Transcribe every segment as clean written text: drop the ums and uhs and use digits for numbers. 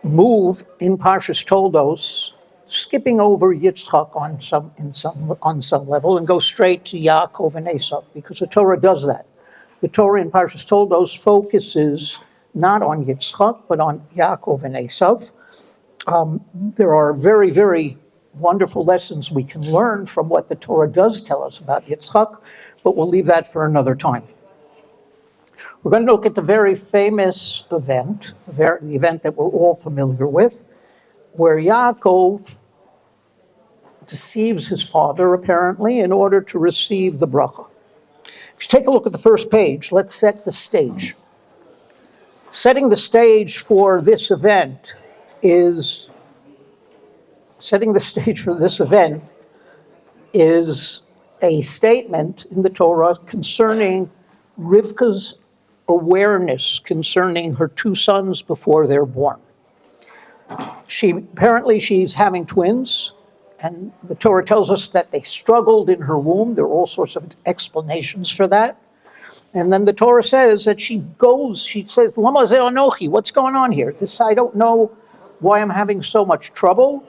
move in Parshas Toldos, skipping over Yitzchak on some level and go straight to Yaakov and Esau, because the Torah does that. The Torah in Parshas Toldos focuses not on Yitzchak, but on Yaakov and Esau. There are very, very wonderful lessons we can learn from what the Torah does tell us about Yitzchak, but we'll leave that for another time. We're going to look at the very famous event, the event that we're all familiar with, where Yaakov deceives his father, apparently, in order to receive the bracha. If you take a look at the first page, let's set the stage. Setting the stage for this event is a statement in the Torah concerning Rivka's awareness concerning her two sons before they're born. She's having twins, and the Torah tells us that they struggled in her womb. There are all sorts of explanations for that. And then the Torah says that she says, Lama ze anochi, what's going on here? I don't know why I'm having so much trouble.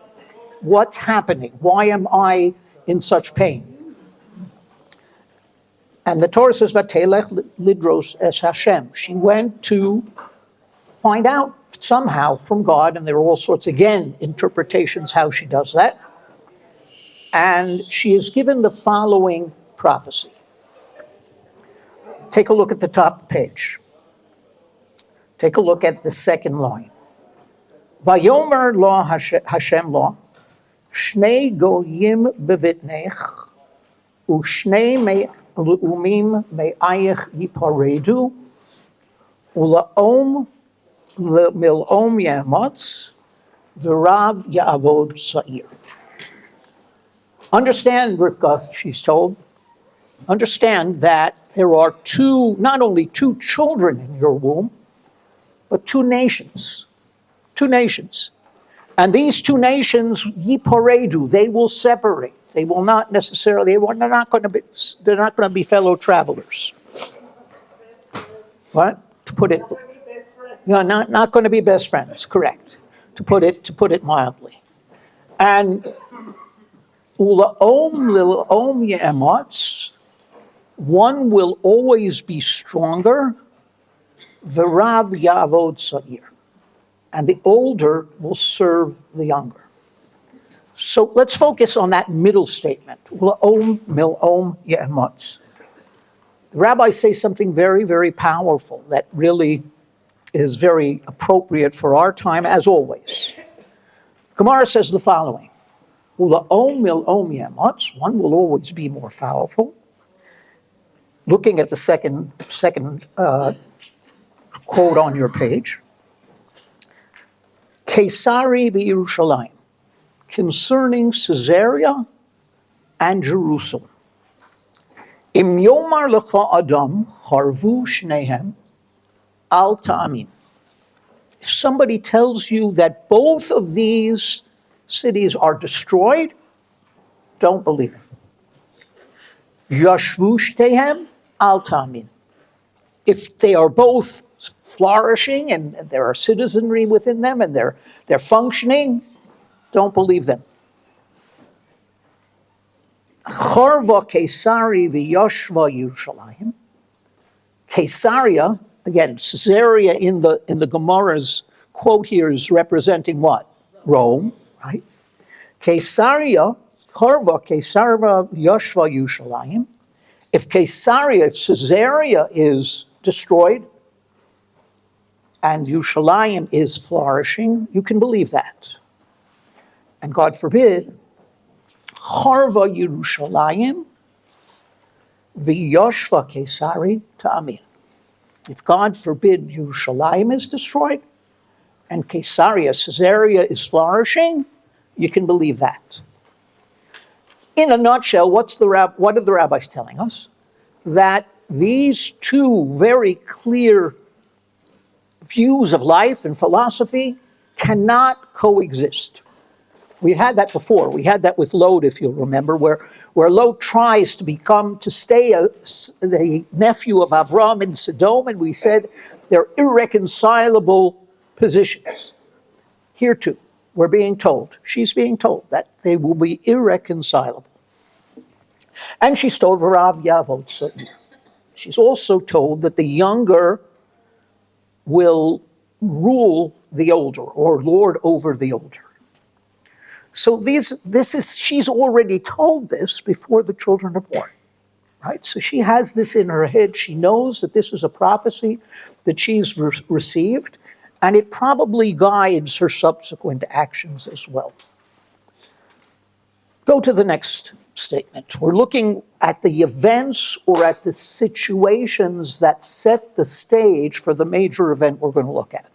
What's happening? Why am I in such pain? And the Torah says, Vatelech lidros es Hashem. She went to find out somehow from God, and there are all sorts, again, interpretations how she does that. And she is given the following prophecy. Take a look at the top of the page. Take a look at the second line. Vayomer lo Hashem lo, shnei goyim bevitnech, ushnei le'umim me'ayich yiparedu, ula'om mil'om yamotz, v'rav ya'avod sa'ir. Understand, Rivka, she's told, understand that there are not only two children in your womb, but two nations. Two nations. And these two nations, yiparedu, they will separate. They will not necessarily, they're not going to be fellow travelers. What? To put it, no, not going to be best friends, correct. To put it mildly. And ula'om lil'om ye'emotz, one will always be stronger, v'rav ya'avod sa'ir, and the older will serve the younger. So let's focus on that middle statement, ula'om mil'om ye'emotz. The rabbis say something very, very powerful that really is very appropriate for our time, as always. Gemara says the following, ula'om mil'om ye'emotz, one will always be more powerful. Looking at the second quote on your page, Kesari v'Yerushalayim, concerning Caesarea and Jerusalem. Im yomar lecha adam charvu shnehem al ta'amin. If somebody tells you that both of these cities are destroyed, don't believe it. Yashvu shtehem al ta'amin. If they are both flourishing and there are citizenry within them and they're functioning, don't believe them. Charva Kesari v'Yashva Yerushalayim. Caesarea, again, Caesarea in the Gemara's quote here is representing what? Rome, right? Caesarea, Charva Kesarva Yashva Yerushalayim. If Caesarea is destroyed and Yerushalayim is flourishing, you can believe that. And God forbid, Charva Yerushalayim v'Yashva Kesari ta'amin. If God forbid Yerushalayim is destroyed and Caesarea is flourishing, you can believe that. In a nutshell, what are the rabbis telling us? That these two very clear views of life and philosophy cannot coexist. We had that before. We had that with Lot, if you'll remember, where Lot tries to stay the nephew of Avram in Sodom, and we said they're irreconcilable positions. Here too, she's being told that they will be irreconcilable. And she's told V'rav Yavot Seir. She's also told that the younger will rule the older, or lord over the older. So she's already told this before the children are born, right? So she has this in her head. She knows that this is a prophecy that she's received, and it probably guides her subsequent actions as well. Go to the next statement. We're looking at the events or at the situations that set the stage for the major event we're going to look at.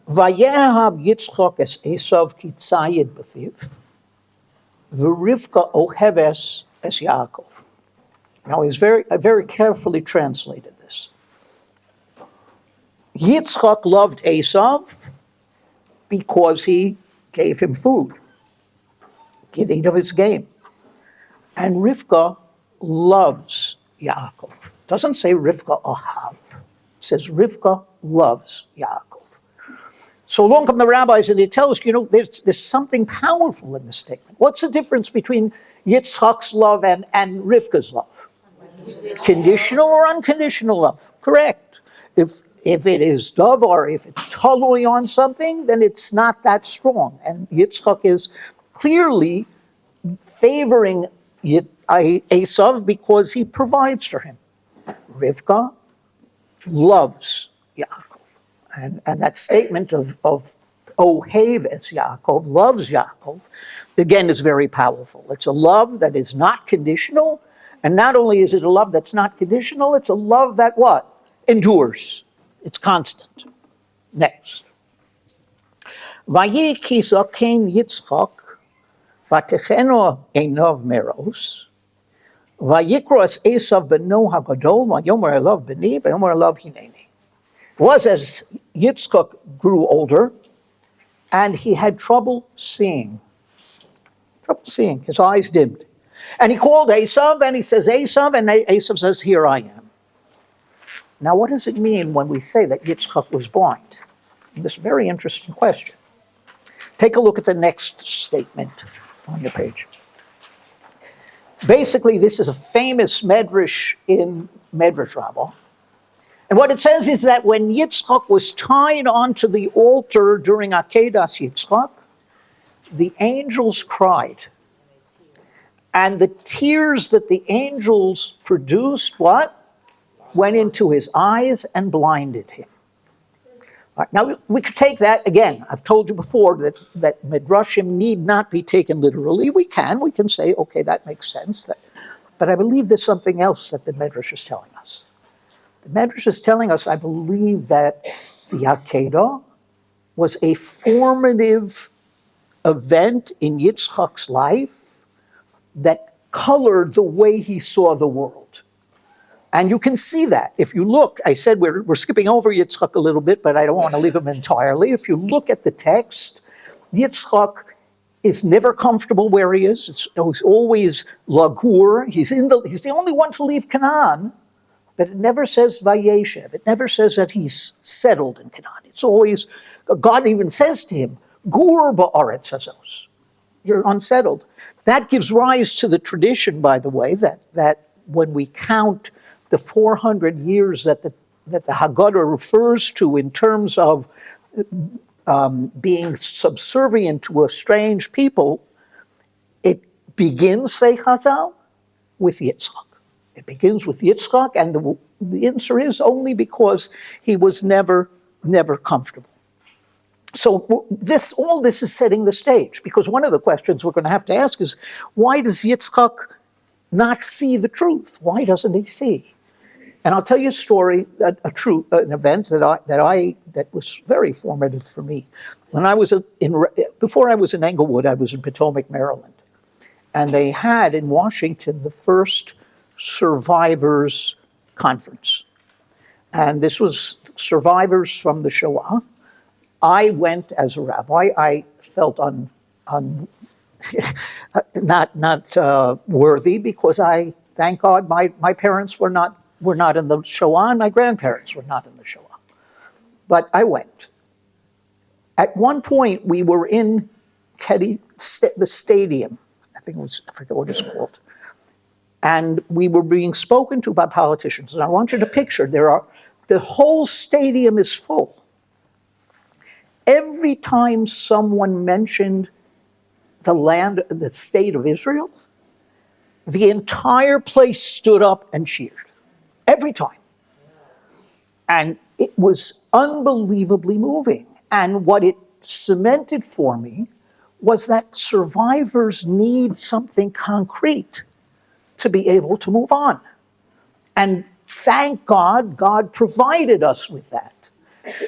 Vayehav Yitzchak es Esav ki tzayid b'fiv, v'Rivka oheves es Yaakov. Now I very carefully translated this. Yitzchak loved Esav because he gave him food. He'd eat of his game. And Rivka loves Yaakov. It doesn't say Rivka ohav. It says Rivka loves Yaakov. So along come the rabbis and they tell us, there's something powerful in this statement. What's the difference between Yitzchak's love and Rivka's love? Conditional or unconditional love? Correct. If it is davar, if it's talui on something, then it's not that strong. And Yitzchak is clearly favoring Esav because he provides for him. Rivka loves Yaakov. And that statement of Ohev es Yaakov, loves Yaakov, again is very powerful. It's a love that is not conditional, and not only is it a love that's not conditional, it's a love that what? Endures. It's constant. Next. Vayi ki zaken Yitzchak, vatecheno einov meros, vayikro es Esav beno hagadol, vayomer elav beni, vayomer elav hineni. It was as Yitzchak grew older, and he had trouble seeing. His eyes dimmed. And he called Esav, and he says, Esav, and Esav says, here I am. Now, what does it mean when we say that Yitzchak was blind? This very interesting question. Take a look at the next statement on your page. Basically, this is a famous medrash in Medrash Rabbah. And what it says is that when Yitzchak was tied onto the altar during Akedas Yitzchak, the angels cried. And the tears that the angels produced, what? Went into his eyes and blinded him. All right, now, we could take that, again, I've told you before that Midrashim need not be taken literally. We can say, okay, that makes sense. But I believe there's something else that the Midrash is telling us. The Medrash is telling us, I believe, that the Akedah was a formative event in Yitzchak's life that colored the way he saw the world. And you can see that. If you look, I said we're skipping over Yitzchak a little bit, but I don't want to leave him entirely. If you look at the text, Yitzchak is never comfortable where he is. He's always lagur. He's the only one to leave Canaan. But it never says Vayeshev. It never says that he's settled in Canaan. It's always, God even says to him, Gur ba'aretz hazos. You're unsettled. That gives rise to the tradition, by the way, that when we count the 400 years that the Haggadah refers to in terms of being subservient to a strange people, it begins, say Chazal, with Yitzchak. It begins with Yitzchak, and the answer is only because he was never comfortable. So all this is setting the stage, because one of the questions we're going to have to ask is, why does Yitzchak not see the truth? Why doesn't he see? And I'll tell you a story, an event that was very formative for me. When I was before I was in Englewood, I was in Potomac, Maryland, and they had in Washington the first survivors conference. And this was survivors from the Shoah. I went as a rabbi. I felt not worthy, because thank God, my parents were not in the Shoah, and my grandparents were not in the Shoah. But I went. At one point, we were in the stadium. I forget what it's called. And we were being spoken to by politicians. And I want you to picture, the whole stadium is full. Every time someone mentioned the state of Israel, the entire place stood up and cheered. Every time. And it was unbelievably moving. And what it cemented for me was that survivors need something concrete to be able to move on. And thank God, God provided us with that.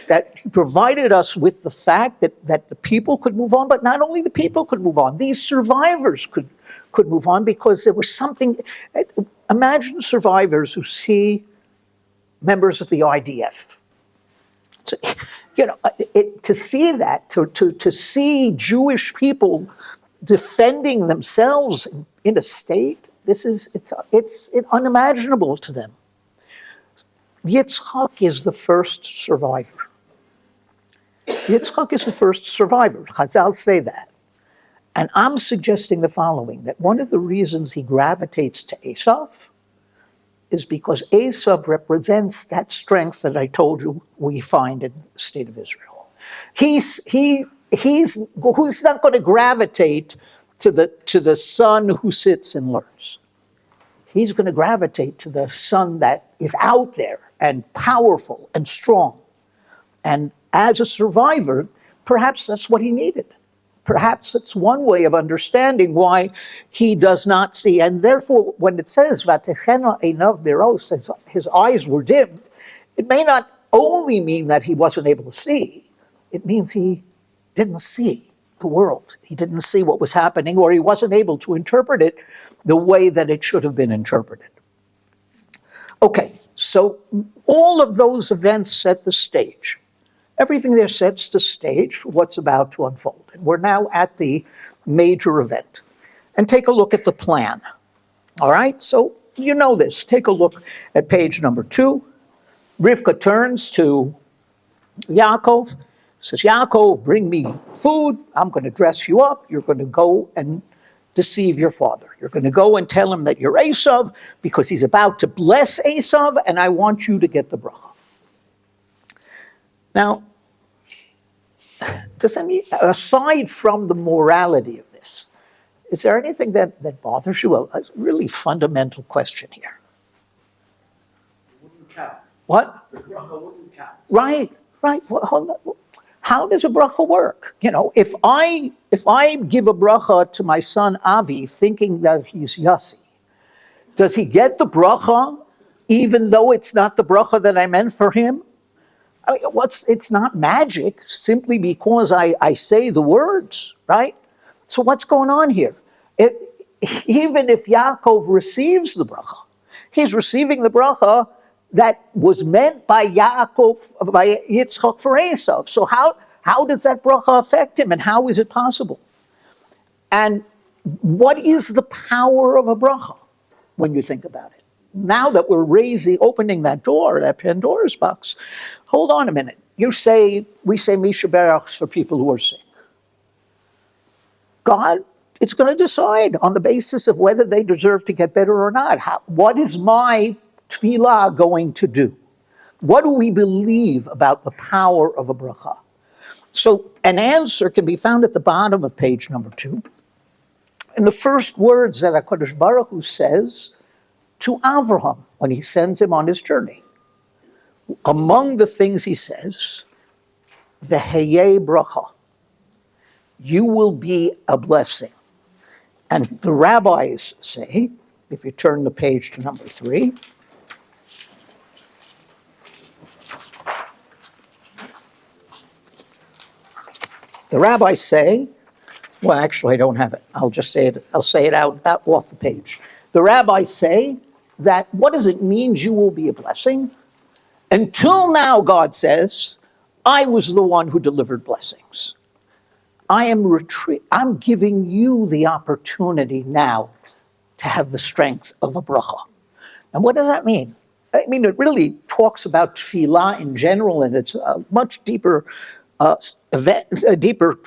That He provided us with the fact that the people could move on, but not only the people could move on, these survivors could move on, because there was something. Imagine survivors who see members of the IDF. So, to see that, to see Jewish people defending themselves in a state, it's unimaginable to them. Yitzchak is the first survivor. Yitzchak is the first survivor. Chazal say that. And I'm suggesting the following, that one of the reasons he gravitates to Esav is because Esav represents that strength that I told you we find in the state of Israel. He's not going to gravitate to the son who sits and learns. He's going to gravitate to the son that is out there and powerful and strong. And as a survivor, perhaps that's what he needed. Perhaps it's one way of understanding why he does not see. And therefore, when it says, Vatechena einav biros, his eyes were dimmed, it may not only mean that he wasn't able to see. It means he didn't see the world. He didn't see what was happening, or he wasn't able to interpret it the way that it should have been interpreted. Okay, so all of those events set the stage. Everything there sets the stage for what's about to unfold. And we're now at the major event. And take a look at the plan. All right? So you know this. Take a look at page number 2. Rivka turns to Yaakov, says, Yaakov, bring me food. I'm going to dress you up. You're going to go and deceive your father. You're going to go and tell him that you're Esav because he's about to bless Esav, and I want you to get the bracha. Now, aside from the morality of this, is there anything that bothers you? A really fundamental question here. It wouldn't count. What? The bracha wouldn't count. Right. Well, hold on. How does a bracha work? If I give a bracha to my son Avi thinking that he's Yossi, does he get the bracha even though it's not the bracha that I meant for him? It's not magic simply because I say the words, right? So what's going on here? Even if Yaakov receives the bracha, he's receiving the bracha that was meant by Yaakov, by Yitzchak for Esav. So how does that bracha affect him, and how is it possible? And what is the power of a bracha when you think about it? Now that we're opening that door, that Pandora's box, hold on a minute. We say Misha Berachs for people who are sick. God is going to decide on the basis of whether they deserve to get better or not. What is my tefillah going to do? What do we believe about the power of a bracha? So an answer can be found at the bottom of page number 2. And the first words that HaKadosh Baruch Hu says to Avraham when he sends him on his journey. Among the things he says, V'heyeh bracha, you will be a blessing. And the rabbis say, if you turn the page to number 3, the rabbis say, well, actually, I don't have it. I'll just say it. I'll say it out off the page. The rabbis say that what does it mean you will be a blessing? Until now, God says, I was the one who delivered blessings. I'm giving you the opportunity now to have the strength of a bracha. And what does that mean? I mean, it really talks about tefillah in general, and it's a much deeper a deeper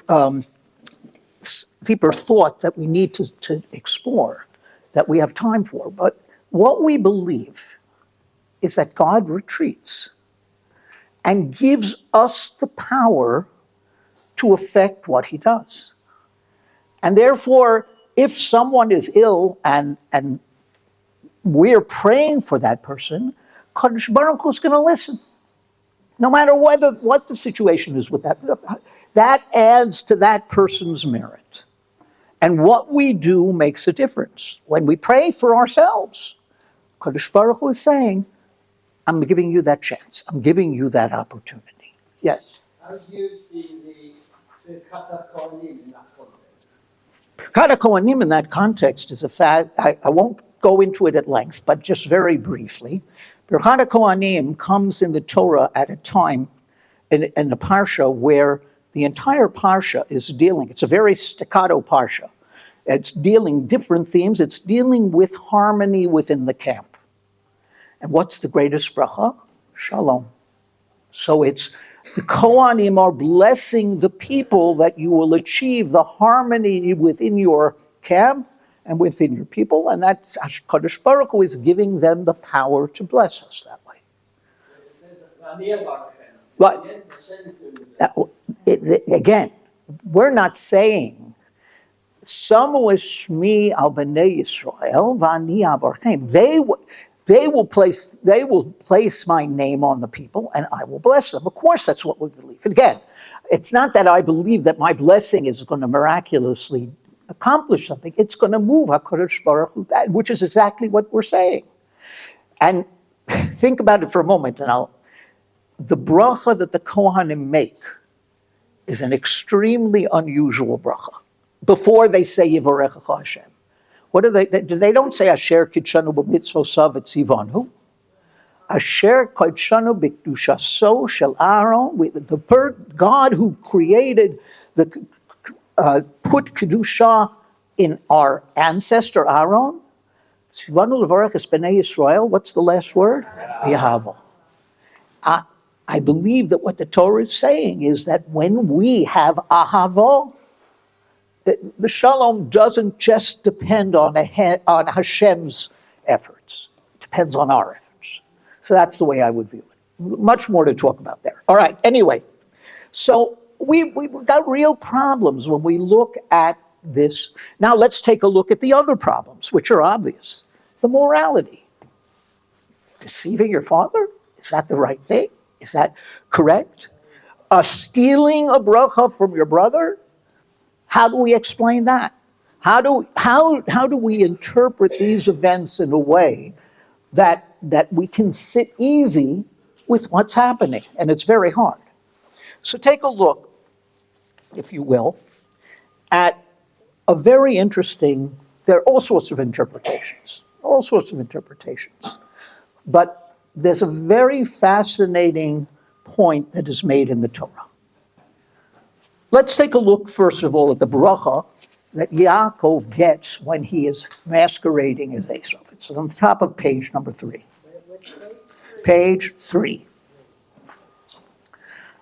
thought that we need to explore, that we have time for. But what we believe is that God retreats and gives us the power to affect what he does. And therefore, if someone is ill and we're praying for that person, Kadosh Baruch Hu is going to listen. No matter what the situation is with that. That adds to that person's merit. And what we do makes a difference. When we pray for ourselves, Kadosh Baruch Hu is saying, I'm giving you that chance. I'm giving you that opportunity. Yes? How do you see the Kata Kohanim in that context? Kata Kohanim in that context is a fact. I won't go into it at length, but just very briefly. Kata Kohanim comes in the Torah at a time in the Parsha where the entire Parsha is dealing, it's a very staccato Parsha. It's dealing different themes. It's dealing with harmony within the camp. And what's the greatest bracha? Shalom. So it's the Kohanim are blessing the people that you will achieve the harmony within your camp and within your people, and that's Kadosh Baruch Hu is giving them the power to bless us that way. But again, we're not saying Samu Shmi al Bnei Yisrael v'ani avarchem. They will place my name on the people, and I will bless them. Of course, that's what we believe. And again, it's not that I believe that my blessing is going to miraculously accomplish something. It's going to move HaKadosh Baruch Hu, which is exactly what we're saying. And think about it for a moment, and the bracha that the Kohanim make is an extremely unusual bracha. Before they say Yivarechecha Hashem. What do they don't say Asher Kitshanu b'mitzvosav etzivanu. Asher Kitshanu b'kedushaso shel Aaron. The God who created put kedusha in our ancestor Aaron. Tzivanu levarech es bnei Yisrael. What's the last word? Yahava. I believe that what the Torah is saying is that when we have ahava, the shalom doesn't just depend on Hashem's efforts. It depends on our efforts. So that's the way I would view it. Much more to talk about there. All right, anyway. So we've got real problems when we look at this. Now let's take a look at the other problems, which are obvious. The morality. Deceiving your father? Is that the right thing? Is that correct? Stealing a bracha from your brother? How do we explain that? How do we interpret these events in a way that we can sit easy with what's happening? And it's very hard. So take a look, if you will, at a very interesting, there are all sorts of interpretations. But there's a very fascinating point that is made in the Torah. Let's take a look, first of all, at the bracha that Yaakov gets when he is masquerading as Esau. It's on the top of page number 3. Page 3.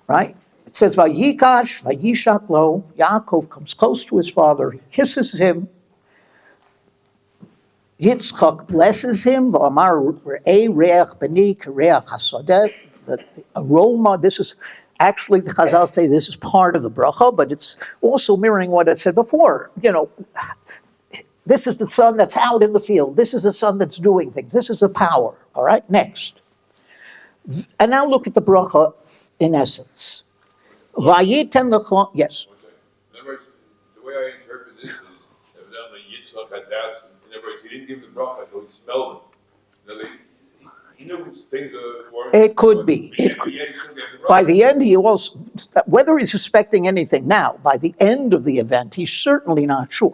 Right? It says, Vayikash, Vayishak lo. Yaakov comes close to his father. He kisses him. Yitzchak blesses him. V'amar re'eh re'ach b'ni k're'ach hasadeh. The aroma, this is... Actually, the Chazal say this is part of the bracha, but it's also mirroring what I said before. You know, this is the son that's out in the field. This is the son that's doing things. This is a power. All right, next. And now look at the bracha in essence. Vayiten lecho, yes. In other words, the way I interpret this is evidently Yitzchak had doubts. In other words, he didn't give the bracha until he smelled it. In other words, he knew which thing it could be. By the end, he also, whether he's suspecting anything now, by the end of the event, he's certainly not sure,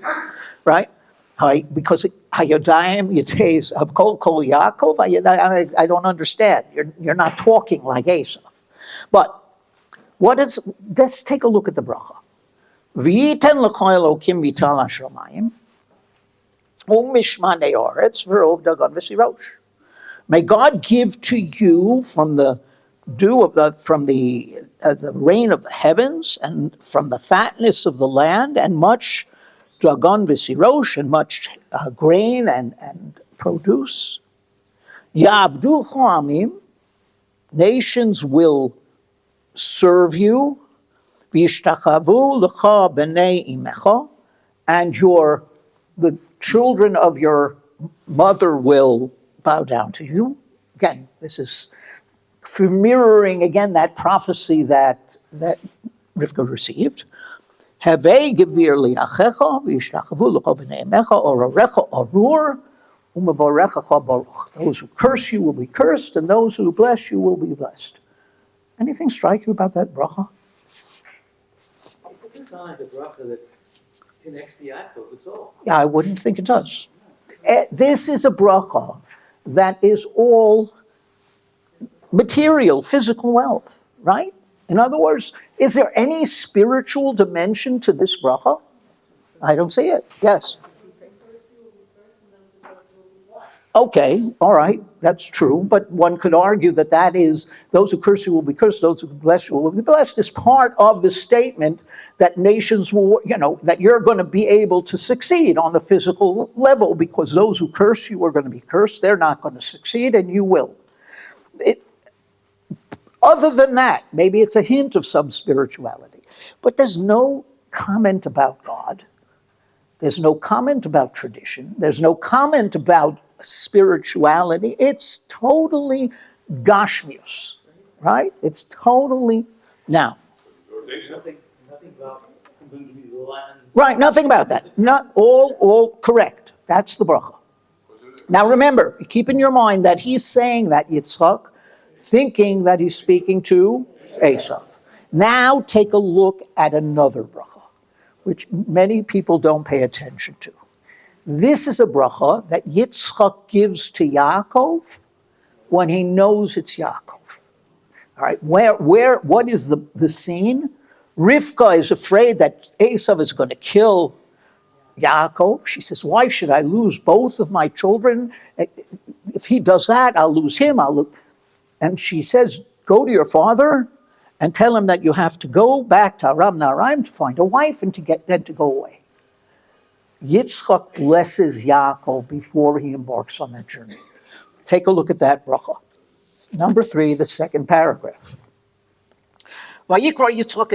right? Because Hayodayim Yates Kol Yaakov, I don't understand. You're not talking like Esau. But let's take a look at the bracha. V'yiten l'cho Elokim vital hashamayim u'mishmanei haaretz v'rov dagan v'sirosh. May God give to you from the dew of the rain of the heavens, and from the fatness of the land, and much dragon v'sirosh, and much grain and produce. Yavdu amim, nations will serve you. V'yishtachavu l'cha b'nei imecha, and the children of your mother will bow down to you. Again, this is mirroring again that prophecy that Rivka received. Havei gevir liachecha v'yishtachavu l'cha b'nei imecha orarecha arur umavorecha baruch. Those who curse you will be cursed, and those who bless you will be blessed. Anything strike you about that bracha? It doesn't sound like a bracha that connects to Yaakov at all. Yeah, I wouldn't think it does. This is a bracha that is all material, physical wealth, right? In other words, is there any spiritual dimension to this bracha? I don't see it. Yes. Okay, all right, that's true, but one could argue that is, those who curse you will be cursed, those who bless you will be blessed, is part of the statement that nations will, that you're going to be able to succeed on the physical level, because those who curse you are going to be cursed, they're not going to succeed, and you will. Other than that, maybe it's a hint of some spirituality, but there's no comment about God. There's no comment about tradition. There's no comment about spirituality. It's totally gashmius, right? It's totally, now. Nothing about the land. Right, nothing about that. Not all correct. That's the bracha. Now remember, keep in your mind that he's saying that Yitzchak, thinking that he's speaking to Esav. Now take a look at another bracha, which many people don't pay attention to. This is a bracha that Yitzchak gives to Yaakov when he knows it's Yaakov. All right, what is the scene? Rivka is afraid that Esav is going to kill Yaakov. She says, why should I lose both of my children? If he does that, I'll lose him. And she says, go to your father and tell him that you have to go back to Aram Naharaim to find a wife and to go away. Yitzchak blesses Yaakov before he embarks on that journey. Take a look at that bracha. Number 3, the second paragraph. Vayikra Yitzchak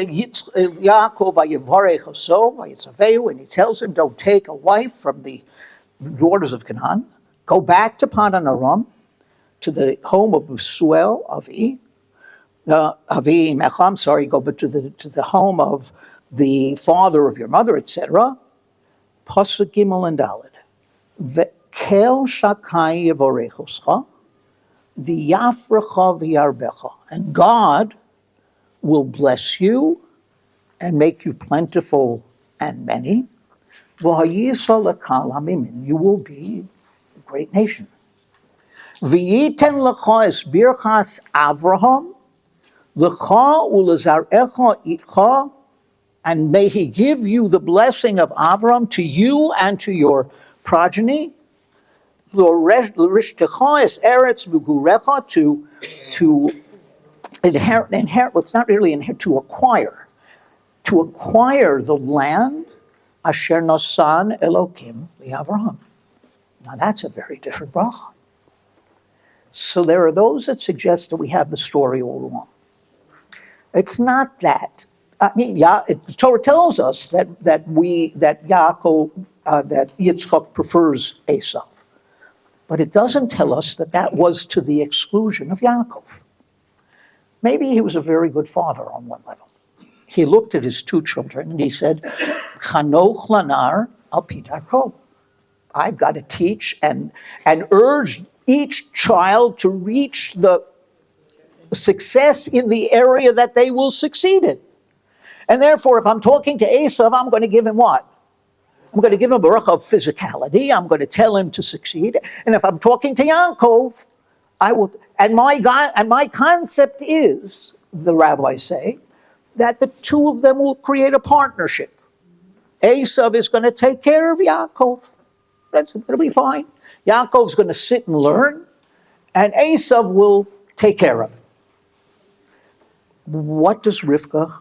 Yaakov vayivarech oso vayitzaveu, and he tells him, don't take a wife from the daughters of Canaan. Go back to Padan Aram, to the home of Shmuel, go but to the home of the father of your mother, etc. Pasuk Gimel and Daled. Ve'kel shakai yevorechoscha, v'yafrecha v'yarbecha. And God will bless you and make you plentiful and many. V'hayisa lekal hamim. You will be a great nation. V'yiten lecha es birchas Avraham, lecha ulezarecha itcha, and may he give you the blessing of Avram to you and to your progeny. L'rishtecha es eretz v'gurecha, to inherit, well, it's not really inherit, to acquire the land, asher nosan Elokim li'Avraham. Now that's a very different bracha. So there are those that suggest that we have the story all wrong. It's not that. I mean, the Torah tells us that Yaakov, that Yitzchak prefers Esav, but it doesn't tell us that was to the exclusion of Yaakov. Maybe he was a very good father on one level. He looked at his 2 children and he said, "Chanoch lanar al pi darko." I've got to teach and urge each child to reach the success in the area that they will succeed in. And therefore, if I'm talking to Esav, I'm going to give him what? I'm going to give him a bracha of physicality. I'm going to tell him to succeed. And if I'm talking to Yaakov, I will. And my concept is, the rabbis say, that the 2 of them will create a partnership. Esav is going to take care of Yaakov. It'll be fine. Yaakov's going to sit and learn, and Esav will take care of it. what does Rivka,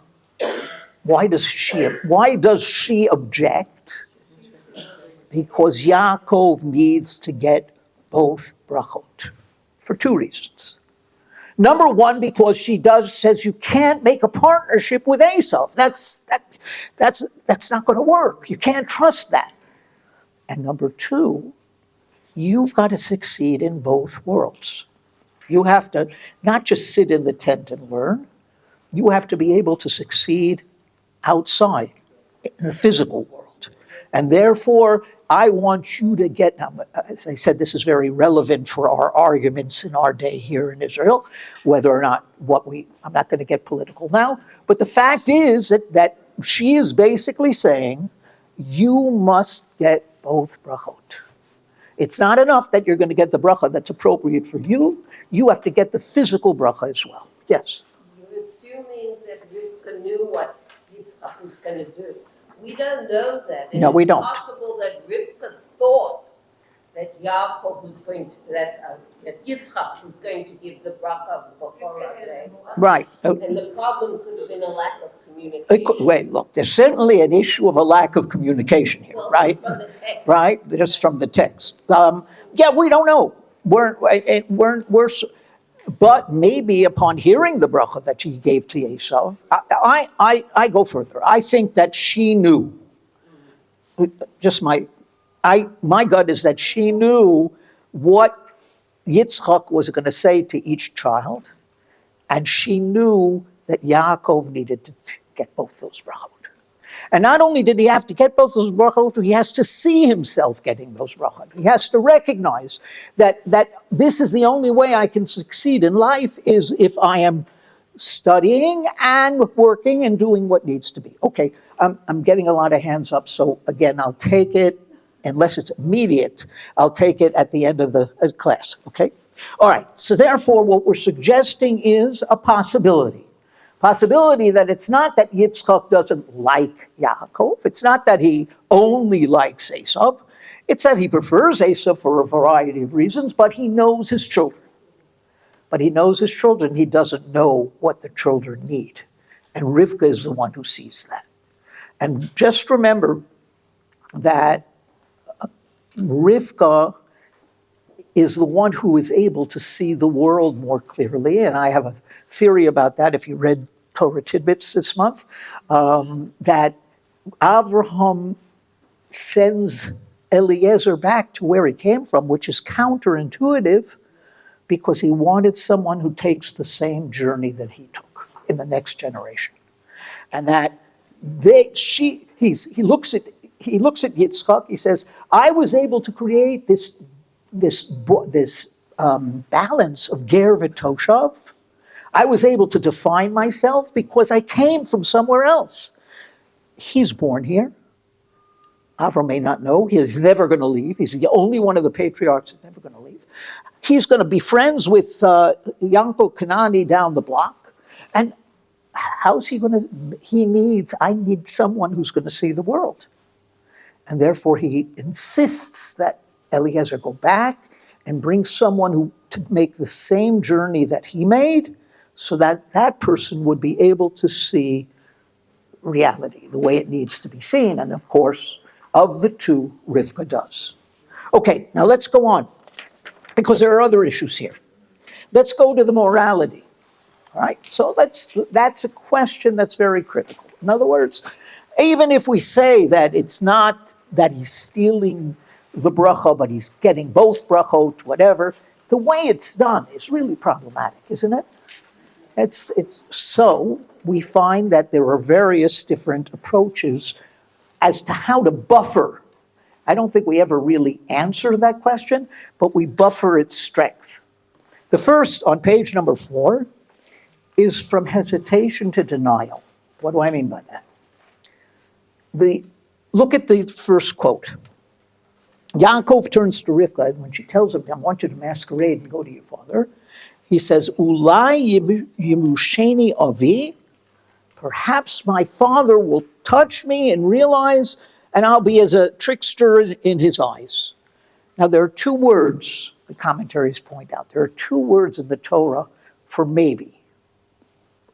why does she object? Because Yaakov needs to get both brachot for two reasons. Number one, because she says you can't make a partnership with Esau. That's not going to work. You can't trust that. And number two, you've got to succeed in both worlds. You have to not just sit in the tent and learn. You have to be able to succeed outside in the physical world. And therefore, I want you to get, now, as I said, this is very relevant for our arguments in our day here in Israel, whether or not I'm not going to get political now, but the fact is that she is basically saying, you must get both brachot. It's not enough that you're going to get the bracha that's appropriate for you. You have to get the physical bracha as well. Yes? You're assuming that Rivka knew what Yitzchak was going to do. We don't know that. And No, we don't. It's possible that Rivka thought that Yaakov was going to, that Yitzchak was going to give the bracha of Bechorah to Esau. Right. And the problem could have been a lack of communication. Wait, look, there's certainly an issue of a lack of communication here, Well, right? just from the text. Right, just from the text. Yeah, we don't know. But maybe upon hearing the bracha that she gave to Esau, I go further. I think that she knew. Just my gut is that she knew what Yitzchak was going to say to each child, and she knew that Yaakov needed to get both those brachot. And not only did he have to get both those brachot, he has to see himself getting those brachot. He has to recognize that this is the only way I can succeed in life is if I am studying and working and doing what needs to be. Okay, I'm getting a lot of hands up, so again, I'll take it, unless it's immediate, I'll take it at the end of the class, okay? All right, so therefore what we're suggesting is a possibility. Possibility that it's not that Yitzchak doesn't like Yaakov, it's not that he only likes Esau, it's that he prefers Esau for a variety of reasons, but he knows his children. But he knows his children, he doesn't know what the children need. And Rivka is the one who sees that. And just remember that Rivka is the one who is able to see the world more clearly, and I have a theory about that if you read Torah Tidbits this month, that Avraham sends Eliezer back to where he came from, which is counterintuitive, because he wanted someone who takes the same journey that he took in the next generation. And that he looks at Yitzchak, he says, I was able to create this balance of ger v'toshav. I was able to define myself because I came from somewhere else. He's born here. Avram may not know. He's never going to leave. He's the only one of the patriarchs that's never going to leave. He's going to be friends with Yankel Kanani down the block. And how's he going to? I need someone who's going to see the world. And therefore he insists that Eliezer go back and bring someone to make the same journey that he made, so that that person would be able to see reality the way it needs to be seen. And of course, of the two, Rivka does. Okay, now let's go on, because there are other issues here. Let's go to the morality. All right, so that's a question that's very critical. In other words, even if we say that it's not that he's stealing the bracha, but he's getting both brachot, whatever, the way it's done is really problematic, isn't it? It's so we find that there are various different approaches as to how to buffer. I don't think we ever really answer that question, but we buffer its strength. The first, on page number 4, is from hesitation to denial. What do I mean by that? Look at the first quote. Yaakov turns to Rivka when she tells him, I want you to masquerade and go to your father. He says, Ulai yimusheni avi, perhaps my father will touch me and realize, and I'll be as a trickster in his eyes. Now there are two words, the commentaries point out, there are two words in the Torah for maybe.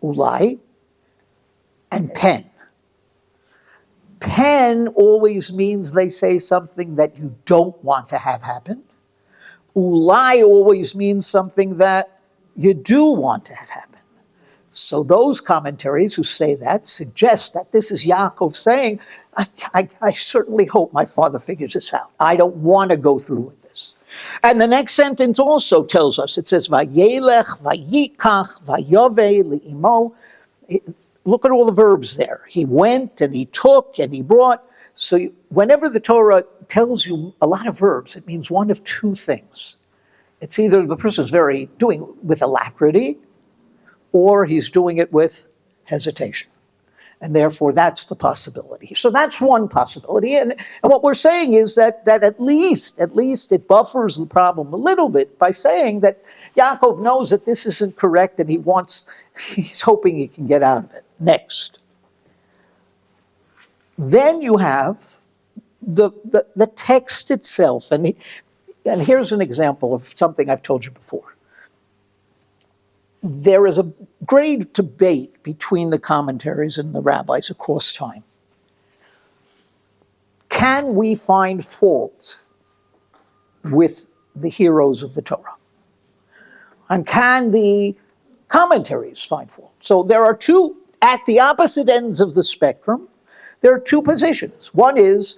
ulai, and pen. Pen always means they say something that you don't want to have happen. Ulai always means something that you do want to have happen. So those commentaries who say that suggest that this is Yaakov saying, I certainly hope my father figures this out. I don't want to go through with this. And the next sentence also tells us, it says, Vayelech, vayikach, vayove, li'imo. Look at all the verbs there. He went and he took and he brought. So whenever the Torah tells you a lot of verbs, it means one of two things. It's either the person's doing with alacrity, or he's doing it with hesitation. And therefore, that's the possibility. So that's one possibility. And what we're saying is that at least it buffers the problem a little bit by saying that Yaakov knows that this isn't correct and he's hoping he can get out of it. Next. Then you have the text itself. And here's an example of something I've told you before. There is a great debate between the commentaries and the rabbis across time. Can we find fault with the heroes of the Torah? And can the commentaries find fault? So there are two, at the opposite ends of the spectrum, there are two positions. One is,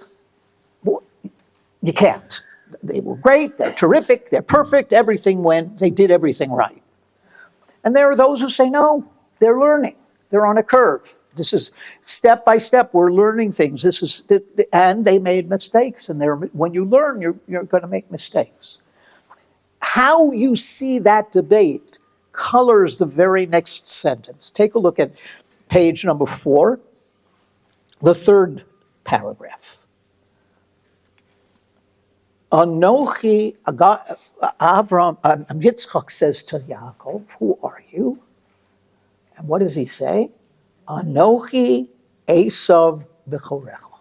well, you can't. They were great, they're terrific, they're perfect, they did everything right. And there are those who say, no, they're learning. They're on a curve. This is step by step, we're learning things. And they made mistakes. And when you learn, you're going to make mistakes. How you see that debate colors the very next sentence. Take a look at page number 4, the third paragraph. Anochi, Yitzchak says to Yaakov, who are you? And what does he say? Anochi Esav b'chorecha.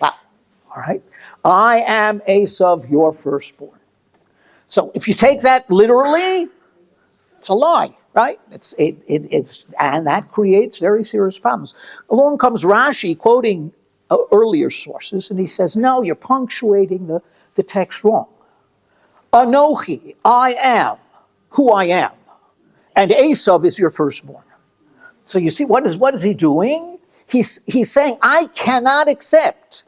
Wow, all right. I am Esav, your firstborn. So if you take that literally, it's a lie, right? And that creates very serious problems. Along comes Rashi quoting earlier sources, and he says, no, you're punctuating the text wrong. Anochi, I am who I am, and Esav is your firstborn. So you see, what is he doing? He's saying, I cannot accept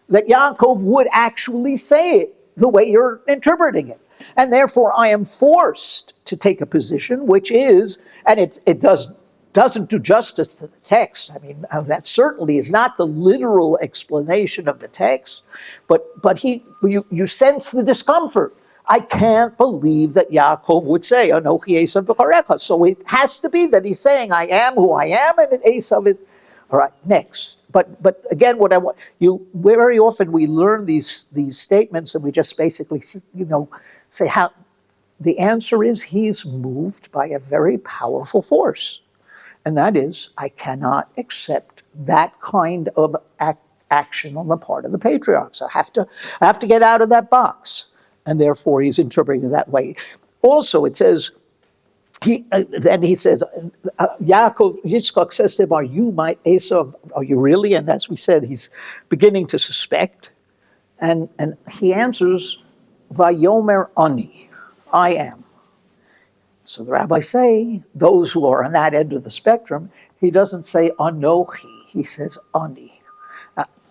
that Yaakov would actually say it the way you're interpreting it. And therefore, I am forced to take a position, which is, and it doesn't do justice to the text. I mean, that certainly is not the literal explanation of the text, but you sense the discomfort. I can't believe that Yaakov would say, Anochi Esav b'chorecha. So it has to be that he's saying, I am who I am, and Esav is. All right, next. But again, what I want, very often we learn these statements and we just basically, say how, the answer is he's moved by a very powerful force. And that is, I cannot accept that kind of action on the part of the patriarchs. I have to get out of that box. And therefore, he's interpreting it that way. Also, it says, he says, Yaakov, Yitzchak says to him, are you my Esav? Are you really? And as we said, he's beginning to suspect. And he answers, Vayomer ani, I am. So the rabbis say, those who are on that end of the spectrum, he doesn't say Anochi, he says Ani.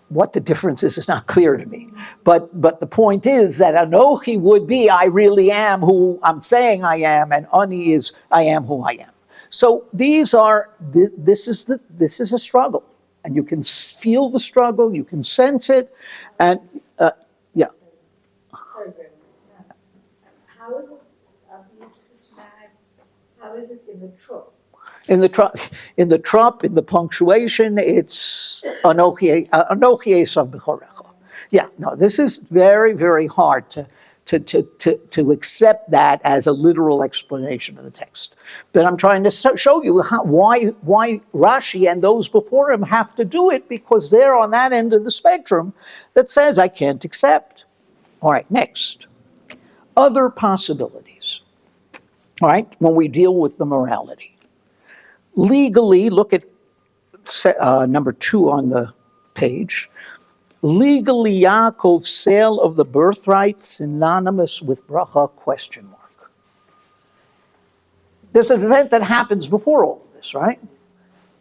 What the difference is not clear to me. But the point is that Anochi would be, I really am who I'm saying I am, and Ani is, I am who I am. So this is a struggle. And you can feel the struggle, you can sense it, and yeah. Sorry, Rabbi. How is it, I'll be interested to know how is it in the trup? In the trup, in the punctuation, it's Anochi Esav b'chorecha. Yeah, no, this is very, very hard to accept that as a literal explanation of the text. But I'm trying to show you why Rashi and those before him have to do it, because they're on that end of the spectrum that says, I can't accept. All right, next. Other possibilities. All right, when we deal with the morality. legally, look at number 2 on the page. Legally, Yaakov's sale of the birthright synonymous with bracha, question mark. There's an event that happens before all of this, right?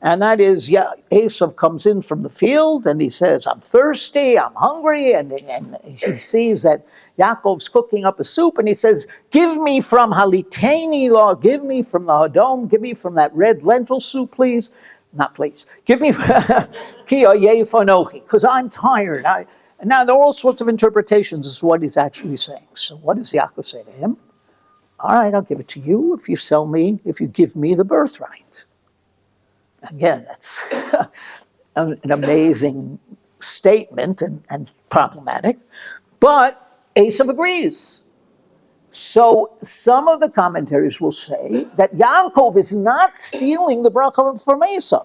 And that is, Esav comes in from the field and he says, I'm thirsty, I'm hungry, and he sees that Yaakov's cooking up a soup and he says, give me from haliteni law, give me from the hadom, give me from that red lentil soup, please. Not please, give me, because I'm tired. Now there are all sorts of interpretations as to what he's actually saying. So what does Yaakov say to him? All right, I'll give it to you if you give me the birthright. Again, that's an amazing statement and problematic, but Esav agrees. So some of the commentaries will say that Yaakov is not stealing the bracha from Esav.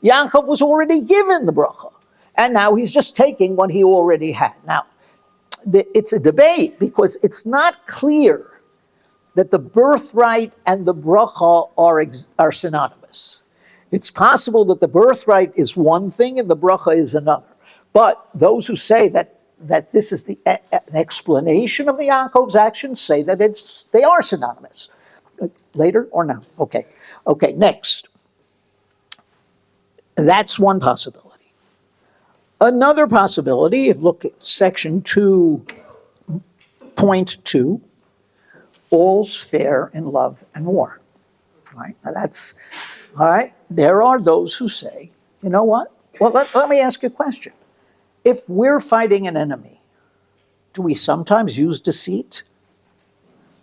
Yaakov was already given the bracha, and now he's just taking what he already had. Now, it's a debate because it's not clear that the birthright and the bracha are synonymous. It's possible that the birthright is one thing and the bracha is another. But those who say that this is an explanation of Yaakov's actions say that they are synonymous. Later or now? Okay, next. That's one possibility. Another possibility, if you look at section 2.2, all's fair in love and war. Right? Now that's, all right, there are those who say, you know what? Well, let me ask you a question. If we're fighting an enemy, do we sometimes use deceit?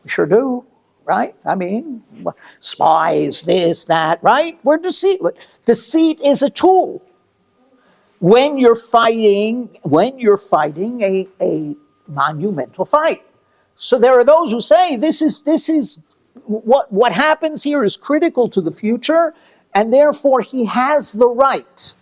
We sure do, right? I mean, spies, this, that, right? We're deceit. Deceit is a tool. When you're fighting a monumental fight. So there are those who say this is what happens here is critical to the future, and therefore he has the right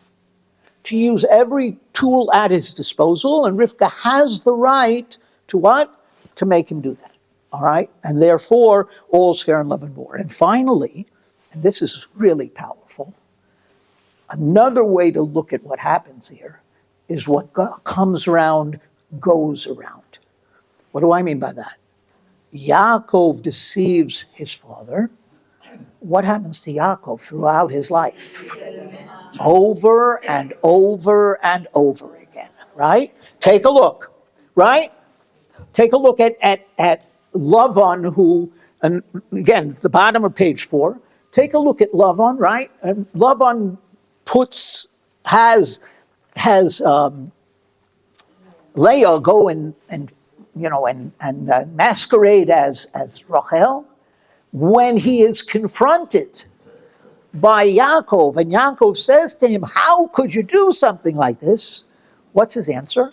to use every tool at his disposal, and Rivka has the right to what? To make him do that. All right? And therefore, all's fair in love and war. And finally, and this is really powerful, another way to look at what happens here is what comes around goes around. What do I mean by that? Yaakov deceives his father. What happens to Yaakov throughout his life? Over and over and over again, right? Take a look, right? Take a look at Lavan, who, and again, the bottom of page 4. Take a look at Lavan, right? And Lavan has Leah go and masquerade as Rachel when he is confronted by Yaakov, and Yaakov says to him, how could you do something like this? What's his answer?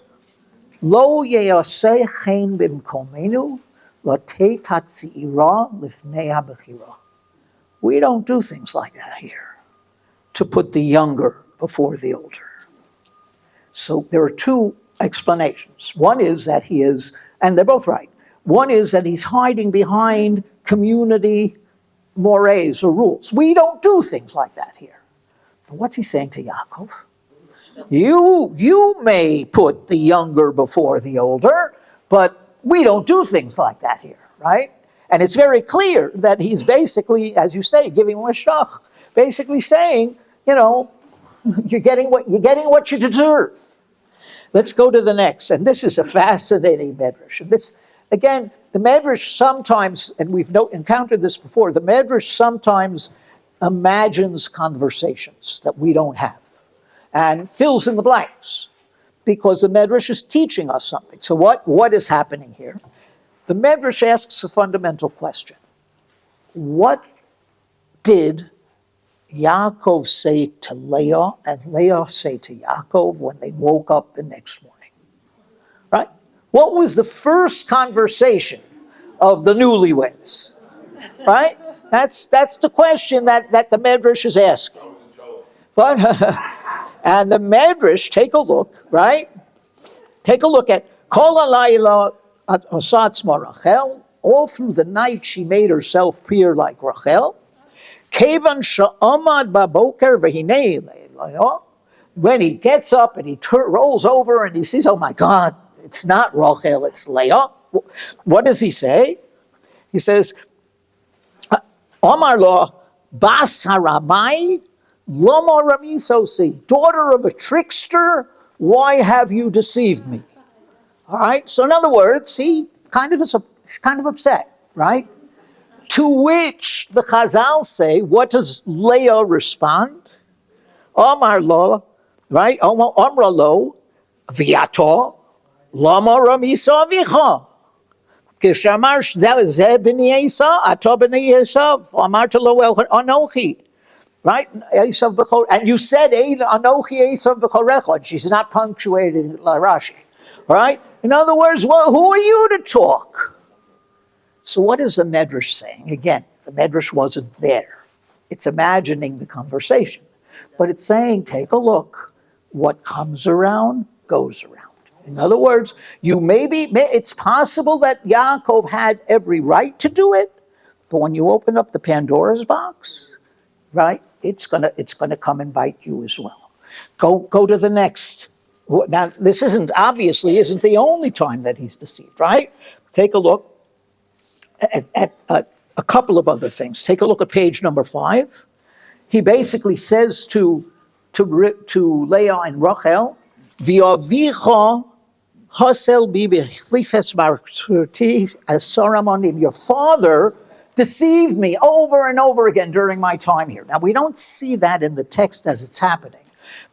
Lo yeyaseh chen b'mkomenu latei tatzi'ira lifnei habechira. We don't do things like that here, to put the younger before the older. So there are two explanations. One is that he is, and they're both right. One is that he's hiding behind community mores or rules. We don't do things like that here. But what's he saying to Yaakov? You may put the younger before the older, but we don't do things like that here, right? And it's very clear that he's basically, as you say, giving him a shach, basically saying, you're getting what you deserve. Let's go to the next, and this is a fascinating medrash. And this, again, the medrash sometimes, and we've encountered this before, the medrash sometimes imagines conversations that we don't have and fills in the blanks because the medrash is teaching us something. So what is happening here? The medrash asks a fundamental question. What did Yaakov say to Leah and Leah say to Yaakov when they woke up the next morning? Right? What was the first conversation of the newlyweds? Right? That's the question that the Medrash is asking. But and the Medrash, take a look, right? Take a look at Kol halayla asat Rachel. All through the night she made herself appear like Rachel. Kevan sha'amad baboker v'hinei le'elo. When he gets up and he rolls over and he sees, oh my God, it's not Rachel, it's Leah. What does he say? He says, Omar lo bas haramai lama ramisosi, daughter of a trickster, why have you deceived me? All right, so in other words, he's kind of upset, right? To which the Chazal say, what does Leah respond? Omar lo, right? Omar lo, viato, lama ramisa vicha. כשאמר זה בני עשיו, אתה בני עשיו, אמרת לו אנוכי. Right? And you said Anochi Esav b'chorecha. She's not punctuated like Rashi. Right? In other words, well, who are you to talk? So what is the Medrash saying? Again, the Medrash wasn't there. It's imagining the conversation. But it's saying, take a look. What comes around, goes around. In other words, it's possible that Yaakov had every right to do it, but when you open up the Pandora's box, right, it's gonna come and bite you as well. Go to the next. Now, this obviously isn't the only time that he's deceived, right? Take a look at a couple of other things. Take a look at page number 5. He basically says to Leah and Rachel, "V'avicha hasel bi b'chlifes martuti asaramonim." Your father deceived me over and over again during my time here. Now, we don't see that in the text as it's happening,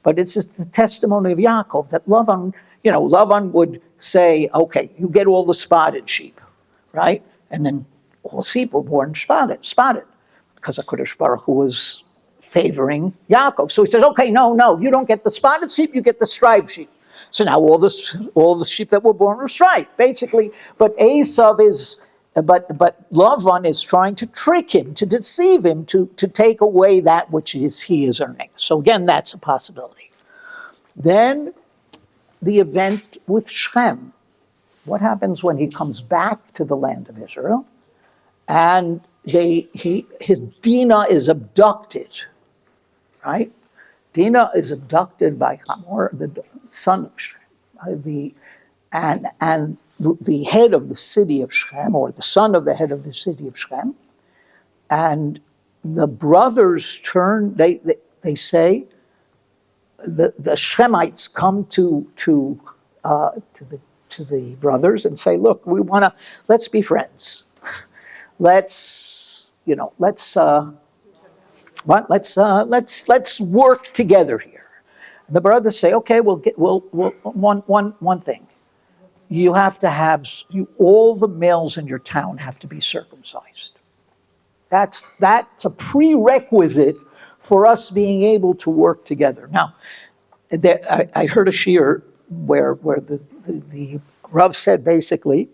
but it's just the testimony of Yaakov that Lavan would say, okay, you get all the spotted sheep, right? And then all the sheep were born spotted, because HaKadosh Baruch Hu was favoring Yaakov. So he says, okay, no, you don't get the spotted sheep, you get the striped sheep. So now all the sheep that were born were striped, basically. But Lavan is trying to trick him, to deceive him, to take away that which he is earning. So again, that's a possibility. Then the event with Shechem. What happens when he comes back to the land of Israel and his Dinah is abducted, right? Dinah is abducted by Hamor, the son of Shechem, and the head of the city of Shechem, or the son of the head of the city of Shechem, and the brothers turn. They say the Shechemites come to the brothers and say, "Look, let's be friends. Let's work together here." And the brothers say, "Okay, we'll one thing. You have to have all the males in your town have to be circumcised. That's a prerequisite for us being able to work together." Now, I heard a shiur where the Rav said basically,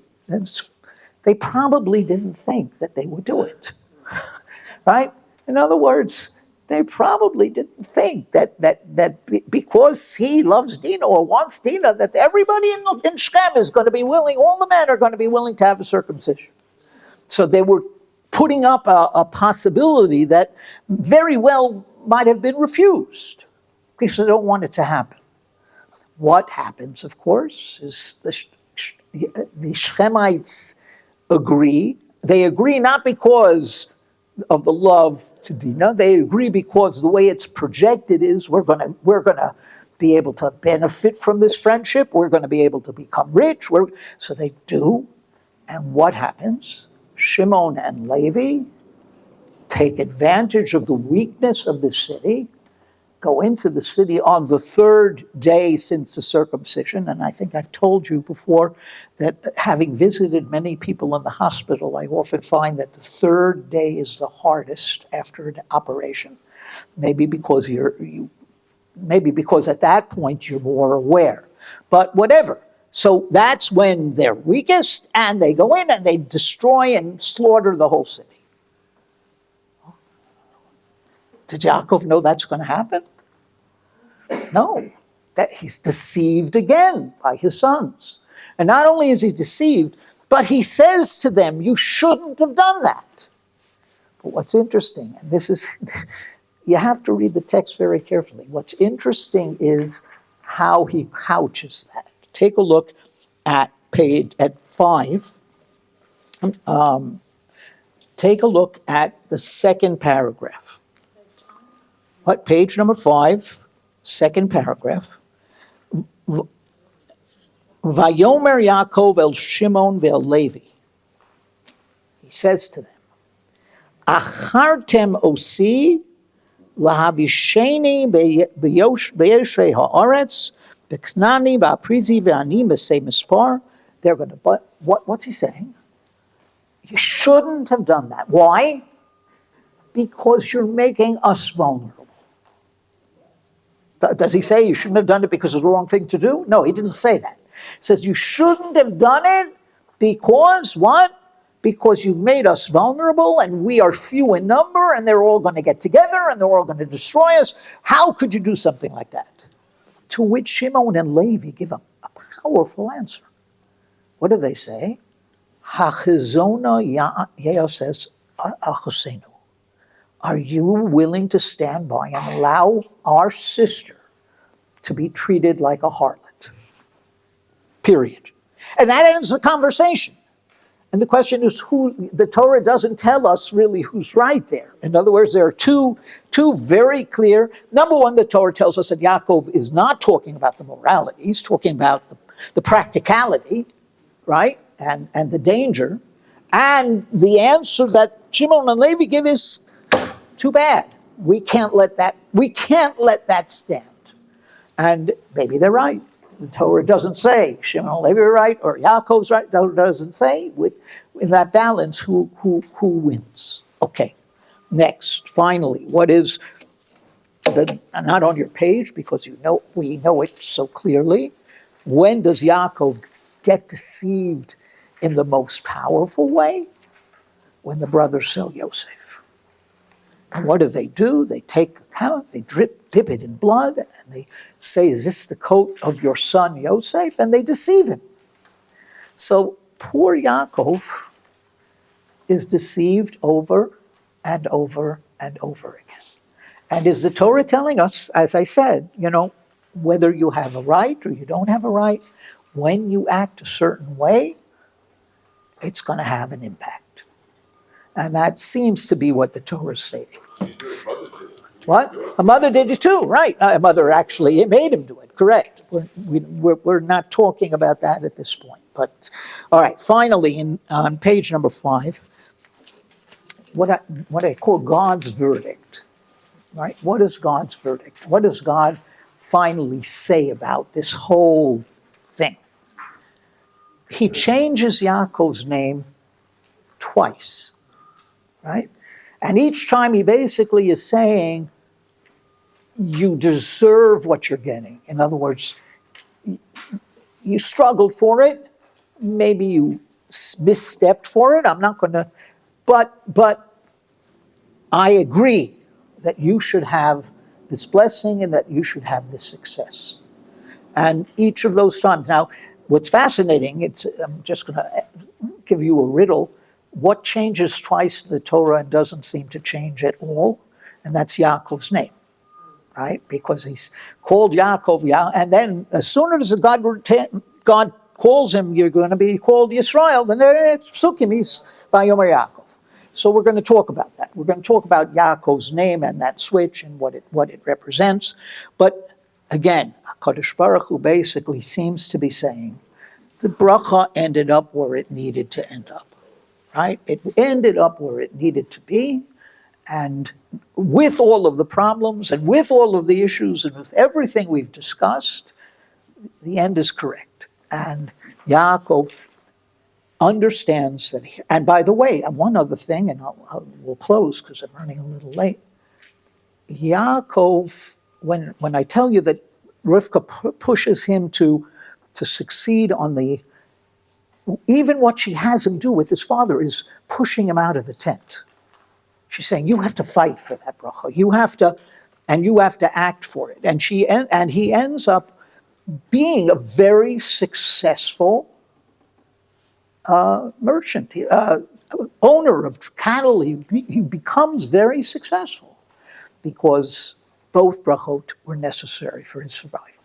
they probably didn't think that they would do it, right? In other words, they probably didn't think that because he loves Dinah or wants Dinah, that everybody in Shechem is going to be willing, all the men are going to be willing to have a circumcision. So they were putting up a possibility that very well might have been refused because they don't want it to happen. What happens, of course, is the Shechemites agree. They agree not because of the love to Dinah. They agree because the way it's projected is we're gonna be able to benefit from this friendship. We're going to be able to become rich. So they do. And what happens? Shimon and Levi take advantage of the weakness of the city, go into the city on the 3rd day since the circumcision. And I think I've told you before that having visited many people in the hospital, I often find that the 3rd day is the hardest after an operation. Maybe because at that point you're more aware. But whatever. So that's when they're weakest, and they go in and they destroy and slaughter the whole city. Did Yaakov know that's going to happen? No. That he's deceived again by his sons. And not only is he deceived, but he says to them, you shouldn't have done that. What's interesting, and this is, you have to read the text very carefully. What's interesting is how he couches that. Take a look at at 5. Take a look at the second paragraph. What, page number 5, second paragraph. Vayomer Yaakov el Shimon ve'el Levi. He says to them, Achartem osi lahavisheni beyoshrei haaretz b'knani ba'aprizi ve'ani b'sei mispar. They're going to, but what's he saying? You shouldn't have done that. Why? Because you're making us vulnerable. Does he say you shouldn't have done it because it's the wrong thing to do? No, he didn't say that. He says you shouldn't have done it because what? Because you've made us vulnerable and we are few in number and they're all going to get together and they're all going to destroy us. How could you do something like that? To which Shimon and Levi give a powerful answer. What do they say? Hachizona Yeoses Achosenu. Are you willing to stand by and allow our sister to be treated like a harlot? Period. And that ends the conversation. And the question is who, the Torah doesn't tell us really who's right there. In other words, there are two very clear. Number one, the Torah tells us that Yaakov is not talking about the morality. He's talking about the practicality, right? And the danger. And the answer that Shimon and Levi give is too bad. We can't let that stand. And maybe they're right. The Torah doesn't say Shimon and Levi are right or Yaakov's right. The Torah doesn't say with that balance who wins. Okay. Next, finally, what is not on your page because we know it so clearly. When does Yaakov get deceived in the most powerful way? When the brothers sell Yosef. And what do? They take account, they dip it in blood, and they say, is this the coat of your son Yosef? And they deceive him. So poor Yaakov is deceived over and over and over again. And is the Torah telling us, as I said, whether you have a right or you don't have a right, when you act a certain way, it's going to have an impact. And that seems to be what the Torah is stating. What? A mother did it too, right. A mother actually made him do it, correct. We're not talking about that at this point. But, all right, finally, on page number 5, what I call God's verdict, right? What is God's verdict? What does God finally say about this whole thing? He changes Yaakov's name twice, right? And each time he basically is saying, you deserve what you're getting. In other words, you struggled for it. Maybe you misstepped for it. I'm not going to, but I agree that you should have this blessing and that you should have this success. And each of those times. Now, what's fascinating, I'm just going to give you a riddle. What changes twice in the Torah and doesn't seem to change at all? And that's Yaakov's name, right? Because he's called Yaakov, and then as soon as God calls him, you're going to be called Yisrael, then it's Psukim, he's Vayomer Yaakov. So we're going to talk about that. We're going to talk about Yaakov's name and that switch and what it represents. But again, HaKadosh Baruch Hu basically seems to be saying the bracha ended up where it needed to end up. Right? It ended up where it needed to be, and with all of the problems and with all of the issues and with everything we've discussed, the end is correct. And Yaakov understands that and by the way, one other thing, and we'll close because I'm running a little late. Yaakov, when I tell you that Rivka pushes him to succeed on even what she has him do with his father is pushing him out of the tent. She's saying, you have to fight for that bracha. You have to act for it. And he ends up being a very successful merchant, owner of cattle, he becomes very successful because both brachot were necessary for his survival.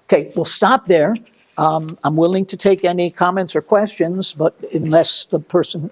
Okay, we'll stop there. I'm willing to take any comments or questions, but unless the person